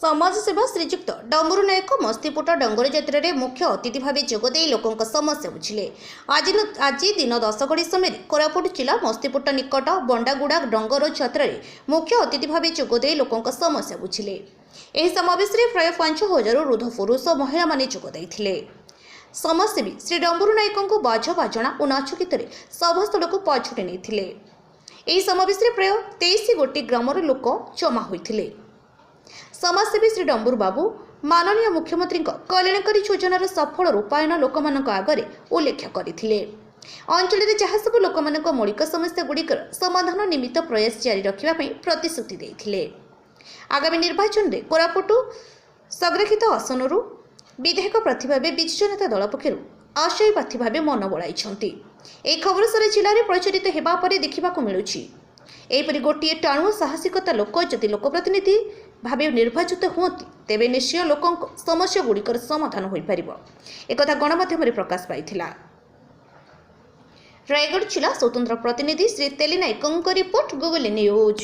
समाजसेवा श्रीजुक्त डम्बरू नायक मस्तीपुट डंगर जात्रा रे मुख्य अतिथि भाव जोगदे लोक समस्या बुझिले। आज दिन 10 घड़ी समय कोरापुट जिला मस्तीपुट निकट बंडागुड़ा डंगर जात्रा रे मुख्य अतिथि भाव जोगदे लोक समस्या बुझिले। एही समावेश रे प्राय 5000 वृद्ध पुरुष और महिला माने जोगदैथिले। समाजसेवी श्री डम्बरू नायक को बाज बाजणा और नाच गीत सभास्थल को पछुटे नहीं। एही समावेश रे प्राय 23 गोटी ग्रामर लोक जमा होइथिले। समाजसेवी श्री डम्बरू बाबू माननीय मुख्यमंत्री कल्याणकारी योजनार सफल रूपायन लोक आगे उल्लेख करते। अंचल में जहाँ सब लोक मौलिक समस्या गुड़िकर समाधान निमित्त प्रयास जारी रखापी प्रतिश्रुति देते। आगामी निर्वाचन में कोरापुट संरक्षित आसनरू विधायक प्रार्थी भाव विजु जनता दल पक्षर आशायी प्रार्थी भाव मन बड़ाई। यह खबर सारा जिले में प्रचलित होगापर देखा मिलूँ। एपरी गोटे टाणु साहसिकता लोक जदि लोकप्रतिनिधि भाव निर्वाचित हूँ तेबे निश्चय लोक समस्या गुड़िकर समाधान हो पार। एक गणमाध्यम प्रकाश पाई। रायगढ़ जिला स्वतंत्र प्रतिनिधि श्री तेली नायक रिपोर्ट गूगल न्यूज।